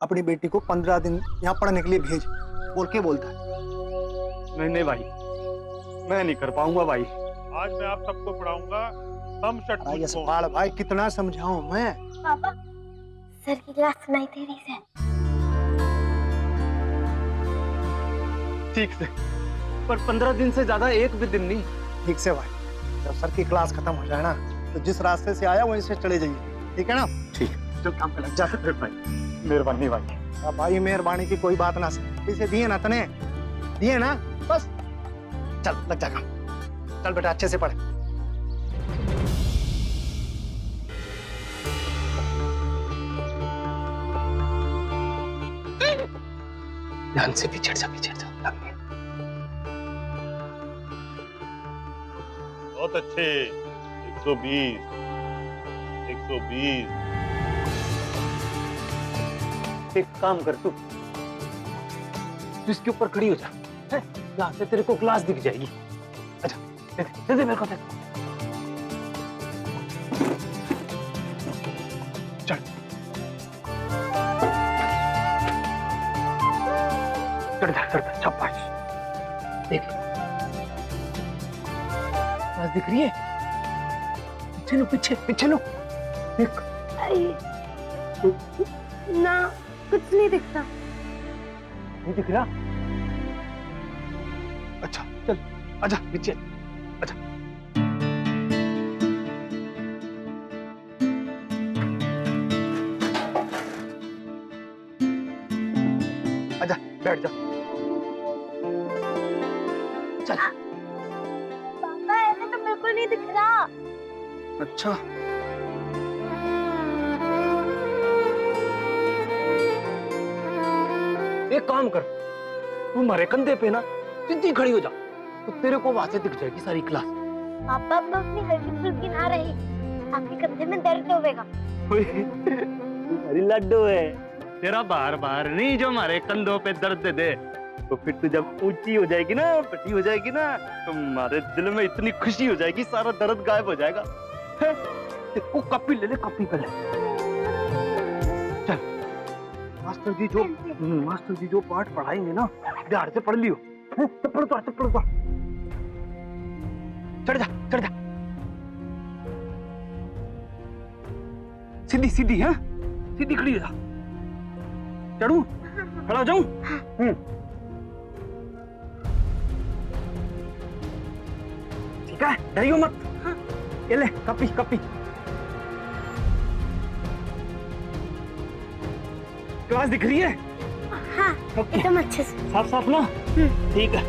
अपनी बेटी को 15 दिन यहाँ पढ़ने के लिए भेज। बोल के बोलता है। नहीं नहीं भाई, मैं नहीं कर पाऊंगा भाई। आज मैं आप सबको पढ़ाऊंगा सम षट अरे ये को। सवाल भाई कितना समझाऊं मैं। पापा सर की क्लास सुनाई दे रही है। ठीक से, पर 15 दिन से ज्यादा एक भी दिन नहीं। ठीक से भाई, जब सर की क्लास खत्म हो जाए ना तो जिस रास्ते से आया वहीं से चले जाइए, ठीक है ना? ठीक, चल काम पे लग जा फिर भाई। मेहरबानी भाई। अब भाई मेहरबानी की कोई बात ना, इसे दिए ना तने, दिए ना, बस चल लग जा काम। चल बेटा अच्छे से पढ़। ध्यान से पीछे जा, पीछे जा। बहुत अच्छे। 120 120। एक काम कर, तू इसके ऊपर खड़ी हो जा, है? यहाँ से तेरे को क्लास दिख जाएगी। अच्छा दे दे मेरे को, दे। चल चढ़ शाबाश। देख क्लास दिख रही है? पीछे लो, पीछे पीछे लो, देख। ना कुछ नहीं दिखता। नहीं दिख रहा? अच्छा चल, आजा पीछे, आजा। आजा बैठ जा। चल। पापा ऐसे तो बिल्कुल नहीं दिख रहा। अच्छा एक काम कर, तू हमारे कंधे पे ना सीधी खड़ी हो जा, तो तेरे को वहां से दिख जाएगी सारी क्लास। पापा अब तो अपनी हल्की फुल्की ना रही, आपके कंधे में दर्द होगा। अरे लड्डू है तेरा, बार बार नहीं जो हमारे कंधों पे दर्द दे, तो फिर तू जब ऊंची हो जाएगी ना, बड़ी हो जाएगी ना, तो हमारे दिल में इतनी खुशी हो जाएगी, सारा दर्द गायब हो जाएगा। वो कॉपी ले ले, कॉपी पे ले। चल मास्टर जी जो पाठ पढ़ाएंगे ना, ध्यान से पढ़ लियो। तो पढ़ तो चढ़ जा, चढ़ जा। सीधी सीधी है, सीधी खड़ी हो जा। चढ़ू, खड़ा हो जाऊं? ठीक है, डरियो मत। ये ले कॉपी, कॉपी। क्लास दिख रही है? हाँ, एकदम अच्छे से। साफ साफ ना? ठीक है।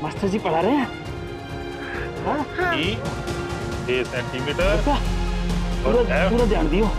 मास्टर जी पढ़ा रहे हैं? हाँ? 6 सेंटीमीटर। पूरा ध्यान दियो।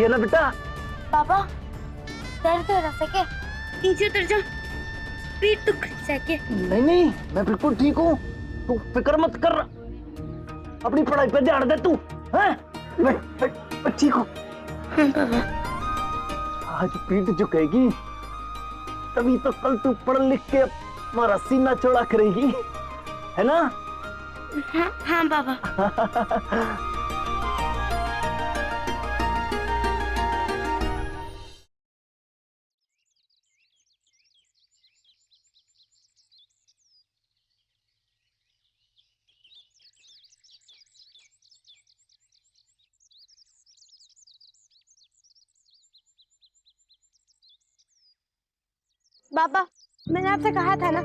है ना बेटा? पापा दर्द हो रहा सके नीचे उतर जा, पीठ दुख सके। नहीं नहीं, मैं बिल्कुल ठीक हूँ, तू फिक्र मत कर। अपनी पढ़ाई पे ध्यान दे तू, हैं? मैं ठीक हूँ। आज पीठ झुकेगी तभी तो कल तू पढ़ लिख के हमारा सीना चौड़ा करेगी, है ना? हाँ हाँ पापा। पापा मैंने आपसे कहा था ना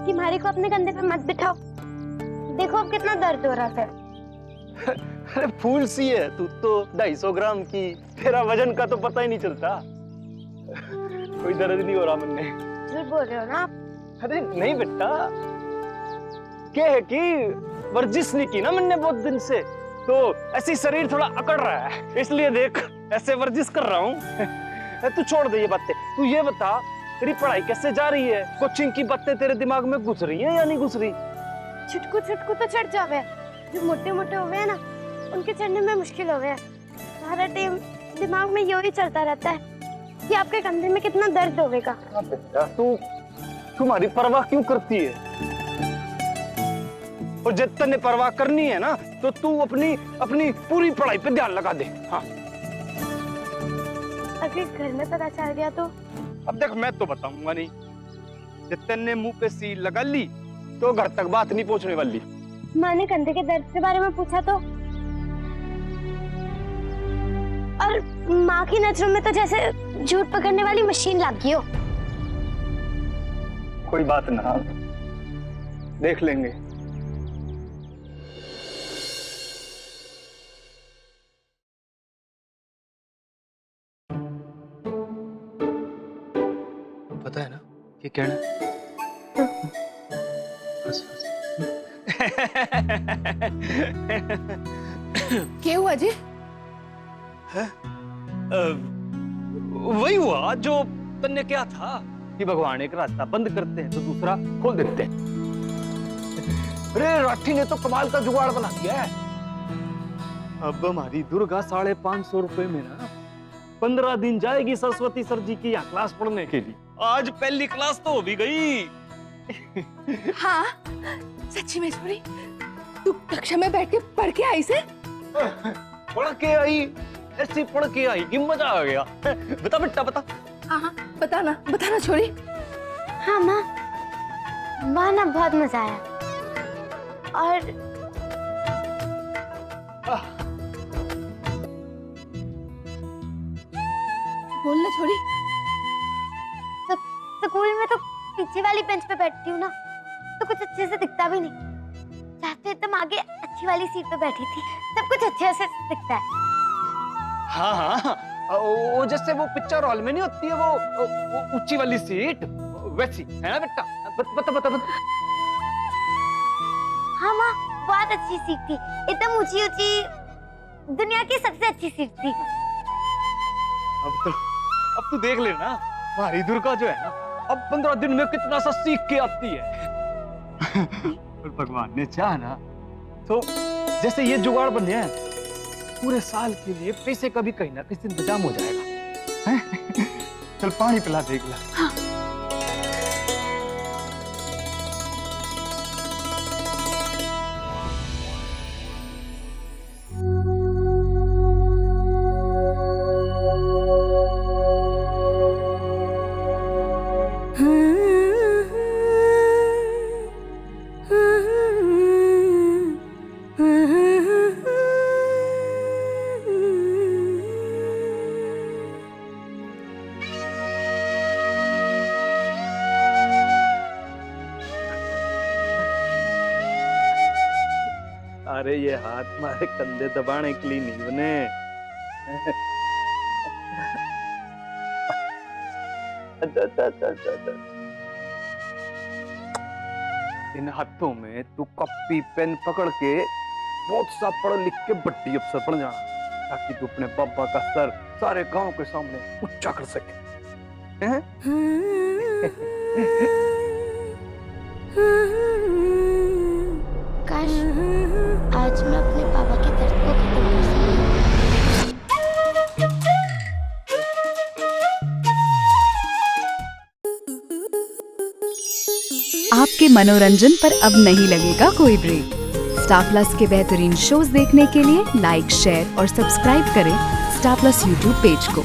कि मारी को अपने कंधे पे मत बिठाओ। देखो अब कितना दर्द हो रहा है। अरे फूल सी है तू तो, 250 ग्राम की, तेरा वजन का तो पता ही नहीं चलता। कोई दर्द नहीं हो रहा मन में। झूठ बोल रहे हो ना आप? अरे नहीं बेटा, क्या है कि वर्जिश नहीं की ना मैंने बहुत दिन से, तो ऐसे शरीर थोड़ा अकड़ रहा है, इसलिए देख ऐसे वर्जिश कर रहा हूँ। तू छोड़ दे ये बातें, तू ये बता तेरी पढ़ाई कैसे जा रही है? कोचिंग की बातें तेरे दिमाग में घुस रही हैं या नहीं घुस रही? छुटकू छुटकू तो चढ़ जावे, जो मोटे मोटे हो गए ना उनके चढ़ने में मुश्किल हो गया। सारा टाइम दिमाग में यही चलता रहता है कि आपके कंधे में कितना दर्द होगा। बेटा तू तुम्हारी परवाह क्यों करती है? और जब तन्ने परवाह करनी है ना तो तू अपनी अपनी पूरी पढ़ाई पे ध्यान लगा दे। हाँ अगर घर में पता चल गया तो? अब देख मैं तो बताऊंगा नहीं, जब तन्ने मुंह पे सील लगा ली तो घर तक बात नहीं पहुंचने वाली। माँ ने कंधे के दर्द के बारे में पूछा तो? और माँ की नजरों में तो जैसे झूठ पकड़ने वाली मशीन लग गई हो। कोई बात ना, देख लेंगे। पता है ना ये कहना क्या हुआ जी? वही हुआ जो तन्ने क्या था कि भगवान एक रास्ता बंद करते हैं तो दूसरा खोल देते हैं। अरे राठी ने तो कमाल का जुगाड़ बना दिया है। अब हमारी दुर्गा 550 रुपए में ना 15 दिन जाएगी सरस्वती सर जी की यहाँ क्लास पढ़ने के लिए। आज पहली क्लास तो हो भी गई। हाँ सच्ची में छोरी, तू कक्षा में बैठ के पढ़ के आई से? पढ़ के आई, ऐसी पढ़ के आई कि मजा आ गया। बता बेटा बता। हाँ बताना छोरी। हाँ माँ, माँ ना बहुत मजा आया। और बोलना छोरी। स्कूल में तो पीछे वाली बेंच पे बैठती हूँ ना तो कुछ अच्छे से दिखता भी नहीं। चाहते तुम आगे अच्छी वाली सीट पे बैठी थी, सब कुछ अच्छे से दिखता है। हाँ हाँ, वो जैसे वो पिक्चर हॉल में नहीं होती है वो ऊंची वाली सीट, वैसी है ना बेटा? बता बता बता। हाँ माँ, बहुत अच्छी सीट थी, एकदम ऊंची ऊंची, दुनिया की सबसे अच्छी सीट थी। अब तू देख लेना हमारी दुर्गा जो है ना, अब 15 दिन में कितना सा सीख के आती है। और भगवान ने चाहा ना तो जैसे ये जुगाड़ बन गया है, पूरे साल के लिए पैसे का भी कहीं ना कहीं इंतजाम हो जाएगा। चल पानी पिला दे एक गिलास। हाँ। अरे ये हाथ मारे कंधे दबाने के लिए नहीं बने। इन हाथों में तू कॉपी पेन पकड़ के बहुत सा पढ़ लिख के बट्टी अफसर बन जाना, ताकि तू अपने पापा का सर सारे गांव के सामने ऊंचा कर सके। हैं? काश आज मैं अपने पापा के दर्द को खत्म कर सकूं। आपके मनोरंजन पर अब नहीं लगेगा कोई ब्रेक। स्टार प्लस के बेहतरीन शोज देखने के लिए लाइक, शेयर और सब्सक्राइब करें स्टार प्लस यूट्यूब पेज को।